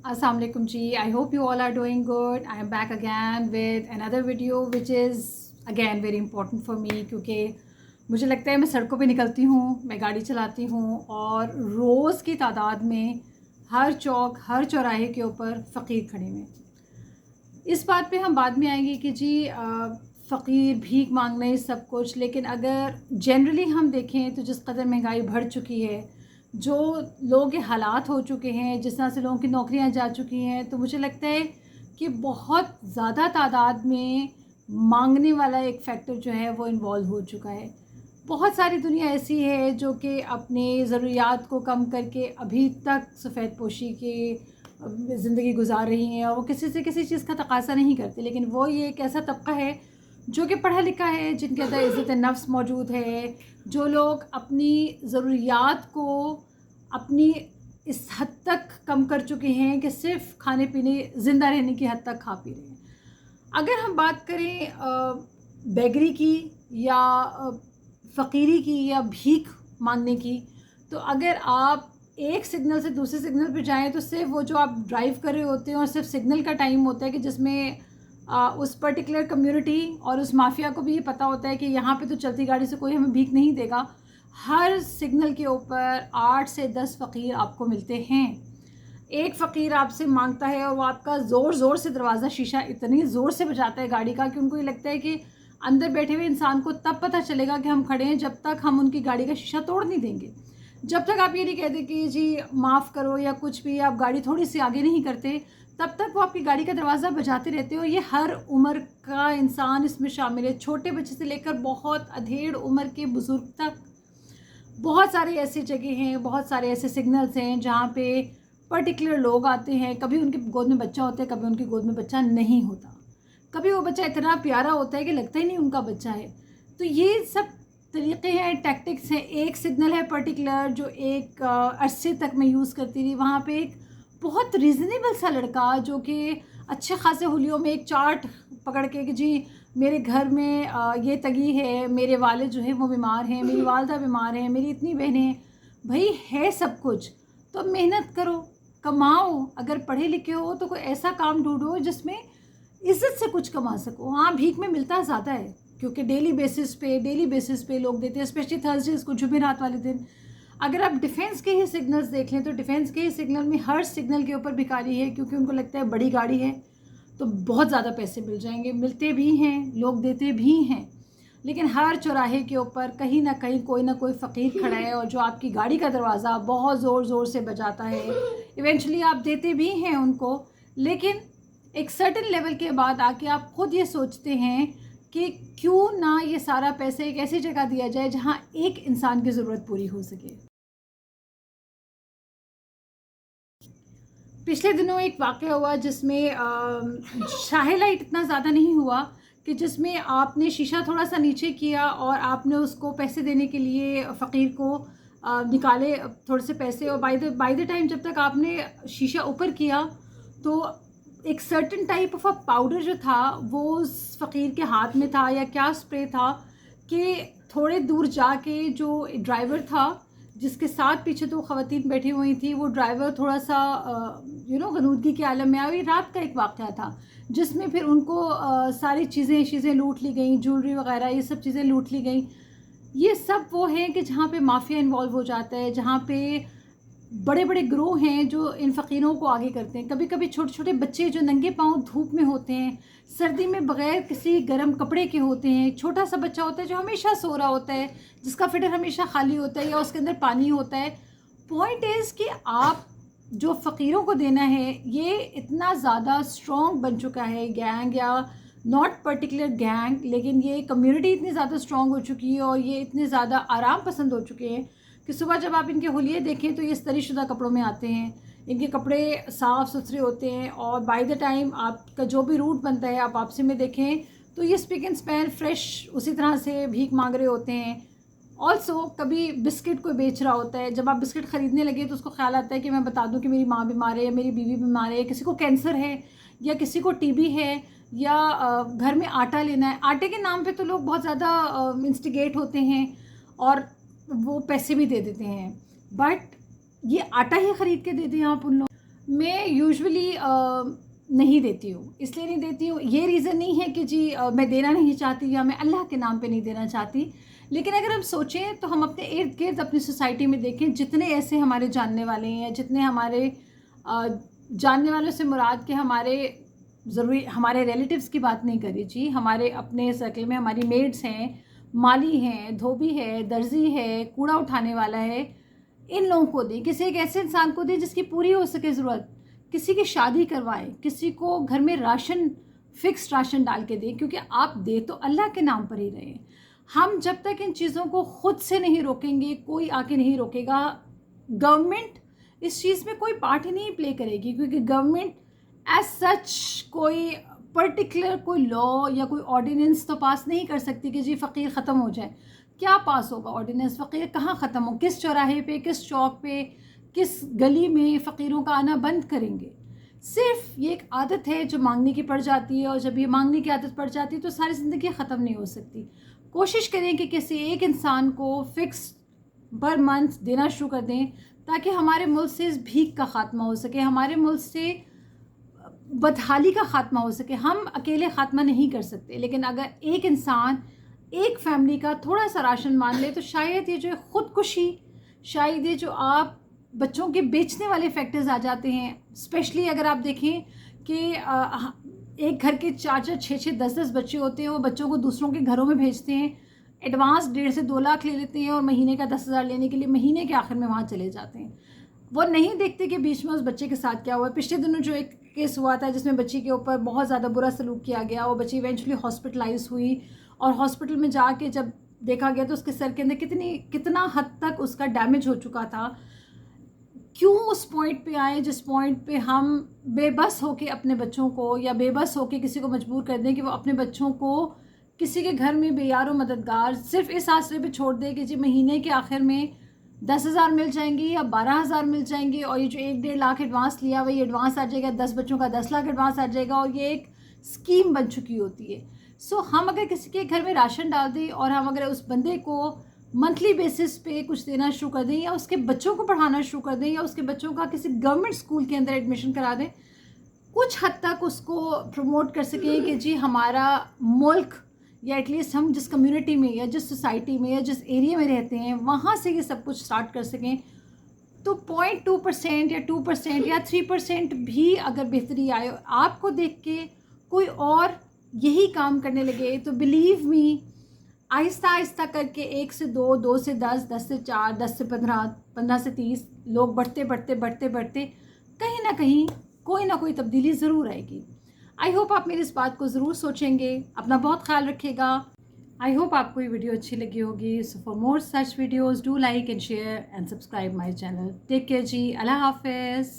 Assalamu alaikum ji. I hope you all are doing good. I am back again with another video which is again very important for me क्योंकि मुझे लगता है मैं सड़कों पे निकलती हूँ, मैं गाड़ी चलाती हूँ और रोज़ की तादाद में हर चौक हर चौराहे के ऊपर फ़कीर खड़े हुए हैं। इस बात पे हम बाद में आएंगे कि जी फ़कीर भीख मांगने सब कुछ, लेकिन अगर जनरली हम देखें तो जिस कदर महंगाई बढ़ चुकी है, जो लोगों के हालात हो चुके हैं, जिस तरह से लोगों की नौकरियां जा चुकी हैं, तो मुझे लगता है कि बहुत ज़्यादा तादाद में मांगने वाला एक फैक्टर जो है वो इन्वॉल्व हो चुका है। बहुत सारी दुनिया ऐसी है जो कि अपने ज़रूरियात को कम करके अभी तक सफ़ेद पोशी की ज़िंदगी गुजार रही हैं और वो किसी से किसी चीज़ का तकाज़ा नहीं करती, लेकिन वो ये एक ऐसा तबका है जो कि पढ़ा लिखा है, जिनके अंदर इज़्ज़त नफ्स मौजूद है, जो लोग अपनी ज़रूरियात को अपनी इस हद तक कम कर चुके हैं कि सिर्फ खाने पीने ज़िंदा रहने की हद तक खा पी रहे हैं। अगर हम बात करें बेगरी की या फ़कीरी की या भीख मांगने की, तो अगर आप एक सिग्नल से दूसरे सिग्नल पे जाएं तो सिर्फ वो जो आप ड्राइव कर रहे होते हैं और सिर्फ सिग्नल का टाइम होता है कि जिसमें उस पर्टिकुलर कम्युनिटी और उस माफिया को भी ये पता होता है कि यहाँ पे तो चलती गाड़ी से कोई हमें भीख नहीं देगा। हर सिग्नल के ऊपर 8 से 10 फ़कीर आपको मिलते हैं। एक फ़कीर आपसे मांगता है और वो आपका ज़ोर ज़ोर से दरवाज़ा शीशा इतनी ज़ोर से बजाता है गाड़ी का कि उनको ये लगता है कि अंदर बैठे हुए इंसान को तब पता चलेगा कि हम खड़े हैं जब तक हम उनकी गाड़ी का शीशा तोड़ नहीं देंगे। जब तक आप ये नहीं कहते कि जी माफ़ करो या कुछ भी, आप गाड़ी थोड़ी सी आगे नहीं करते, तब तक वो आपकी गाड़ी का दरवाज़ा बजाते रहते हो। ये हर उम्र का इंसान इसमें शामिल है, छोटे बच्चे से लेकर बहुत अधेड़ उम्र के बुज़ुर्ग तक। बहुत सारी ऐसी जगह हैं, बहुत सारे ऐसे सिग्नल्स हैं जहाँ पे पर्टिकुलर लोग आते हैं। कभी उनकी गोद में बच्चा होता है, कभी उनकी गोद में बच्चा नहीं होता, कभी वो बच्चा इतना प्यारा होता है कि लगता ही नहीं उनका बच्चा है। तो ये सब तरीक़े हैं, टैक्टिक्स हैं। एक सिग्नल है पर्टिकुलर जो एक अरसे तक मैं यूज़ करती रही। वहाँ पे एक बहुत रीज़नेबल सा लड़का जो कि अच्छे खासे हुलियों में एक चार्ट पकड़ के कि जी मेरे घर में ये तगी है, मेरे वालिद जो है वो बीमार हैं, मेरी वालदा बीमार हैं, मेरी इतनी बहनें हैं। भाई है सब कुछ तो मेहनत करो, कमाओ। अगर पढ़े लिखे हो तो कोई ऐसा काम ढूंढो जिसमें इज़्ज़त से कुछ कमा सको। हाँ, भीख में मिलता ज़्यादा है क्योंकि डेली बेसिस पे लोग देते हैं, स्पेशली थर्सडेज़ को, जुमेरात वाले दिन। अगर आप डिफेंस के ही सिग्नल्स देख लें तो डिफेंस के ही सिग्नल में हर सिग्नल के ऊपर भिखारी है, क्योंकि उनको लगता है बड़ी गाड़ी है तो बहुत ज़्यादा पैसे मिल जाएंगे। मिलते भी हैं, लोग देते भी हैं, लेकिन हर चौराहे के ऊपर कहीं ना कहीं कोई ना कोई फ़कीर खड़ा है और जो आपकी गाड़ी का दरवाज़ा बहुत ज़ोर ज़ोर से बजाता है। इवेंचुअली आप देते भी हैं उनको, लेकिन एक सर्टेन लेवल के बाद आके आप खुद ये सोचते हैं कि क्यों ना ये सारा पैसे एक ऐसी जगह दिया जाए जहाँ एक इंसान की ज़रूरत पूरी हो सके। पिछले दिनों एक वाक़या हुआ जिसमें शाही लाइट इतना ज़्यादा नहीं हुआ कि जिसमें आपने शीशा थोड़ा सा नीचे किया और आपने उसको पैसे देने के लिए फ़कीर को निकाले थोड़े से पैसे, और बाय द टाइम जब तक आपने शीशा ऊपर किया तो एक certain type of a powder जो था वो उस फ़कीर के हाथ में था या क्या स्प्रे था कि थोड़े दूर जाके जो ड्राइवर था जिसके साथ पीछे दो ख़वातीन बैठी हुई थी, वो ड्राइवर थोड़ा सा गनूदगी के आलम में आया। रात का एक वाक़या था जिसमें फिर उनको सारी चीज़ें लूट ली गई, ज्वेलरी वगैरह ये सब चीज़ें लूट ली गई। ये सब वो है कि जहाँ पे माफिया इन्वॉल्व हो जाता है, जहाँ पे बड़े बड़े ग्रोह हैं जो इन फ़कीरों को आगे करते हैं। कभी कभी छोटे छोटे बच्चे जो नंगे पाँव धूप में होते हैं, सर्दी में बग़ैर किसी गर्म कपड़े के होते हैं, छोटा सा बच्चा होता है जो हमेशा सो रहा होता है, जिसका फिटर हमेशा खाली होता है या उसके अंदर पानी होता है। पॉइंट इज़ कि आप जो फ़कीरों को देना है, ये इतना ज़्यादा स्ट्रॉन्ग बन चुका है, गैंग या नॉट पर्टिकुलर गैंग, लेकिन ये कम्युनिटी इतनी ज़्यादा स्ट्रॉन्ग हो चुकी है और ये इतने ज़्यादा आराम पसंद हो चुके हैं कि सुबह जब आप इनके हुलिये देखें तो ये स्तरीशुदा कपड़ों में आते हैं। इनके कपड़े साफ़ सुथरे होते हैं और बाय द टाइम आपका जो भी रूट बनता है, आप वापसी में देखें तो ये स्पिक एंड स्पैन फ्रेश उसी तरह से भीख मांग रहे होते हैं। ऑल्सो कभी बिस्किट कोई बेच रहा होता है, जब आप बिस्किट ख़रीदने लगे तो उसको ख्याल आता है कि मैं बता दूं कि मेरी माँ बीमार है या मेरी बीवी बीमार है, किसी को कैंसर है या किसी को टीबी है या घर में आटा लेना है। आटे के नाम पे तो लोग बहुत ज़्यादा इंस्टिगेट होते हैं और वो पैसे भी दे देते हैं, बट ये आटा ही ख़रीद के दे दें आप उन लोग। میں یوزولی نہیں دیتی ہوں. اس لیے نہیں دیتی ہوں, یہ ریزن نہیں ہے کہ جی میں دینا نہیں چاہتی یا میں اللہ کے نام پہ نہیں دینا چاہتی. لیکن اگر ہم سوچیں تو ہم اپنے ارد گرد اپنی سوسائٹی میں دیکھیں, جتنے ایسے ہمارے جاننے والے ہیں, جتنے ہمارے جاننے والوں سے مراد کہ ہمارے ضروری ہمارے ریلیٹیوز کی بات نہیں کری جی, ہمارے اپنے سرکل میں ہماری میڈس ہیں, مالی ہیں, دھوبی ہے, درزی ہے, کوڑا اٹھانے والا ہے, ان لوگوں کو دیں. کسی ایک ایسے انسان کو دیں جس کی پوری ہو سکے ضرورت. کسی کی شادی کروائیں, کسی کو گھر میں راشن فکس راشن ڈال کے دیں, کیونکہ آپ دے تو اللہ کے نام پر ہی رہے ہیں. ہم جب تک ان چیزوں کو خود سے نہیں روکیں گے, کوئی آ کے نہیں روکے گا. گورنمنٹ اس چیز میں کوئی پارٹ ہی نہیں پلے کرے گی, کیونکہ گورنمنٹ ایز سچ کوئی پرٹیکولر کوئی لا یا کوئی آرڈیننس تو پاس نہیں کر سکتی کہ جی فقیر ختم ہو جائے. کیا پاس ہوگا آرڈیننس؟ فقیر کہاں ختم ہو؟ کس چوراہے پہ, کس چوک پہ, کس گلی میں فقیروں کا آنا بند کریں گے؟ صرف یہ ایک عادت ہے جو مانگنے کی پڑ جاتی ہے, اور جب یہ مانگنے کی عادت پڑ جاتی ہے تو ساری زندگی ختم نہیں ہو سکتی. کوشش کریں کہ کسی ایک انسان کو فکس پر منتھ دینا شروع کر دیں, تاکہ ہمارے ملک سے اس بھیک کا خاتمہ ہو سکے, ہمارے ملک سے بدحالی کا خاتمہ ہو سکے. ہم اکیلے خاتمہ نہیں کر سکتے, لیکن اگر ایک انسان ایک فیملی کا تھوڑا سا راشن مان لے تو شاید یہ جو خودکشی, شاید یہ جو آپ بچوں کے بیچنے والے فیکٹرز آ جاتے ہیں. اسپیشلی اگر آپ دیکھیں کہ ایک گھر کے 4 6 6 10 10 بچے ہوتے ہیں, وہ بچوں کو دوسروں کے گھروں میں بھیجتے ہیں, ایڈوانس 1.5 سے 2 لاکھ لے لیتے ہیں, اور مہینے کا 10,000 لینے کے لیے مہینے کے آخر میں وہاں چلے جاتے ہیں. وہ نہیں دیکھتے کہ بیچ میں اس بچے کے ساتھ کیا ہوا ہے. پچھلے دنوں جو ایک کیس ہوا تھا جس میں بچی کے اوپر بہت زیادہ برا سلوک کیا گیا, وہ بچی ایونچولی ہاسپٹلائز ہوئی, اور ہاسپٹل میں جا کے جب دیکھا گیا تو اس کے سر کے اندر کتنا حد تک اس کا ڈیمیج ہو چکا تھا. کیوں اس پوائنٹ پہ آئے جس پوائنٹ پہ ہم بے بس ہو کے اپنے بچوں کو, یا بے بس ہو کے کسی کو مجبور کر دیں کہ وہ اپنے بچوں کو کسی کے گھر میں بے یار و مددگار صرف اس آسرے پہ چھوڑ دے کہ جی مہینے کے آخر میں 10,000 مل جائیں گے یا 12,000 مل جائیں گے, اور یہ جو 1-1.5 لاکھ ایڈوانس لیا ہوا یہ ایڈوانس آ جائے گا, 10 بچوں کا 10 لاکھ ایڈوانس آ جائے گا, اور یہ ایک اسکیم بن چکی ہوتی ہے. سو ہم اگر کسی کے گھر میں راشن ڈال دیں, اور ہم اگر اس بندے کو منتھلی بیسس پہ کچھ دینا شروع کر دیں, یا اس کے بچوں کو پڑھانا شروع کر دیں, یا اس کے بچوں کا کسی گورنمنٹ اسکول کے اندر ایڈمیشن کرا دیں, کچھ حد تک اس کو پروموٹ کر سکیں کہ جی ہمارا ملک, یا ایٹ لیسٹ ہم جس کمیونٹی میں یا جس سوسائٹی میں یا جس ایریا میں رہتے ہیں وہاں سے یہ سب کچھ سٹارٹ کر سکیں, تو 0.2% یا 2% یا 3% بھی اگر بہتری آئے آپ کو دیکھ کے کوئی اور یہی کام کرنے لگے, تو بلیو می آہستہ آہستہ کر کے 1 سے 2, 2 سے 10, 10 سے 4, 10 سے 15, 15 سے 30 لوگ بڑھتے بڑھتے بڑھتے بڑھتے کہیں نہ کہیں کوئی نہ کوئی تبدیلی ضرور آئے گی. آئی ہوپ آپ میری اس بات کو ضرور سوچیں گے. اپنا بہت خیال رکھیے گا. آئی ہوپ آپ کو یہ ویڈیو اچھی لگی ہوگی. So for more such videos do like and share and subscribe my channel. Take care جی, اللہ حافظ.